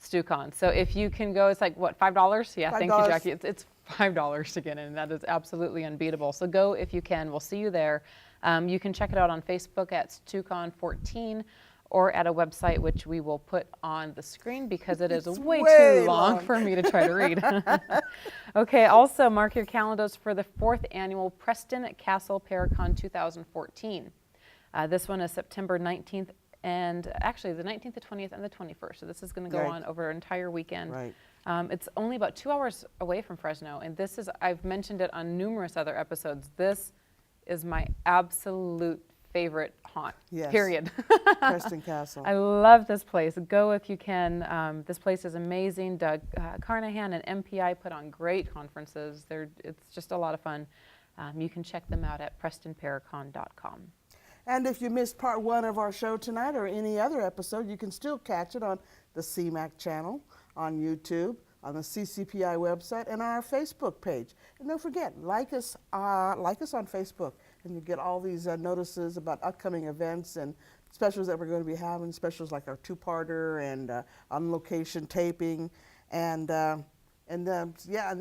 StuCon. So if you can go, it's like what, $5? Yeah, thank you, Jackie. It's $5 to get in. That is absolutely unbeatable. So go if you can. We'll see you there. You can check it out on Facebook at StuCon 14. Or at a website which we will put on the screen because it is way too long for me to try to read. Okay, also mark your calendars for the 4th annual Preston Castle Paracon 2014. This one is September 19th and actually the 19th, the 20th, and the 21st. So this is going to go Right. on over an entire weekend. Right. It's only about 2 hours away from Fresno, and this is, I've mentioned it on numerous other episodes, this is my absolute favorite haunt, Yes. period. Preston Castle. I love this place. Go if you can. This place is amazing. Doug Carnahan and MPI put on great conferences. It's just a lot of fun. You can check them out at PrestonParacon.com. And if you missed part 1 of our show tonight or any other episode, you can still catch it on the CMAC channel, on YouTube, on the CCPI website, and on our Facebook page. And don't forget, like us on Facebook, and you get all these notices about upcoming events and specials that we're going to be having, specials like our 2-parter and on-location taping, and yeah, and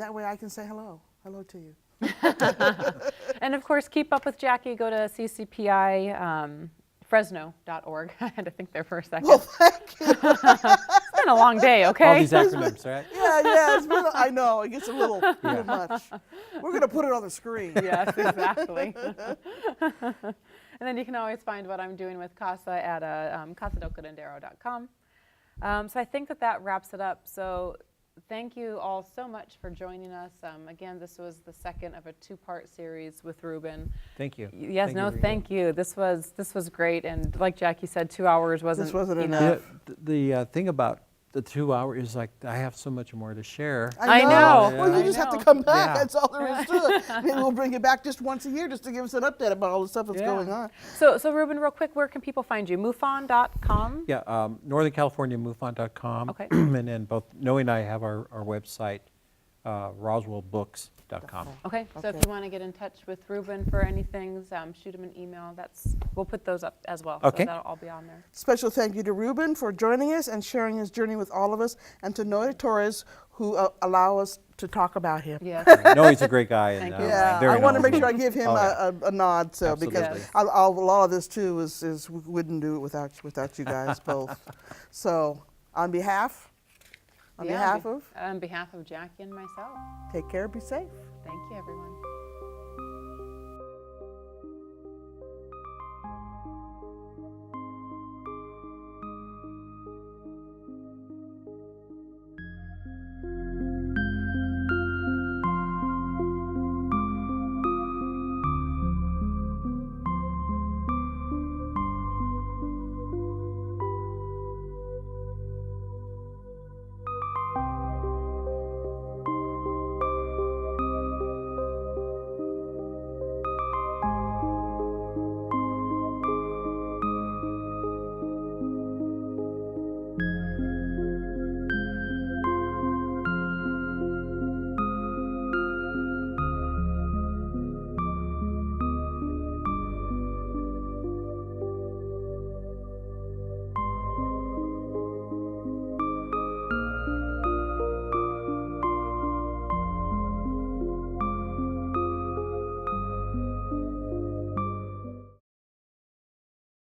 that way I can say hello to you. And of course, keep up with Jackie. Go to CCPI. Fresno.org. I had to think there for a second. Well, thank you. It's been a long day, okay? All these acronyms, right? Yeah, it's been, I know, it gets a little much. We're going to put it on the screen. Yes, exactly. And then you can always find what I'm doing with Casa at casadelcadendero.com. So I think that wraps it up. So thank you all so much for joining us. Again, this was the second of a 2-part series with Ruben. Thank you. Yes, Thank you. This was great. And like Jackie said, 2 hours wasn't enough. The thing about the 2 hours is like I have so much more to share. I know. Well, you I just have to know. come back. Yeah. That's all there is to it. Maybe we'll bring you back just once a year just to give us an update about all the stuff that's Yeah. going on. So Ruben, real quick, where can people find you? MUFON.com? Yeah, Northern California MUFON.com. Okay. And then both Noe and I have our website, RoswellBooks.com. Okay, so if Okay. you want to get in touch with Ruben for anything, shoot him an email. We'll put those up as well. Okay. So that'll all be on there. Special thank you to Ruben for joining us and sharing his journey with all of us, and to Noe Torres, who allow us to talk about him. Yes. No, he's a great guy. And, Thank you. Yeah, very I want to make sure I knowledgeable. give him Oh, yeah. a nod, so because Absolutely. a lot of this too is we wouldn't do it without you guys both. So on behalf On behalf of Jackie and myself. take care, be safe. Thank you, everyone.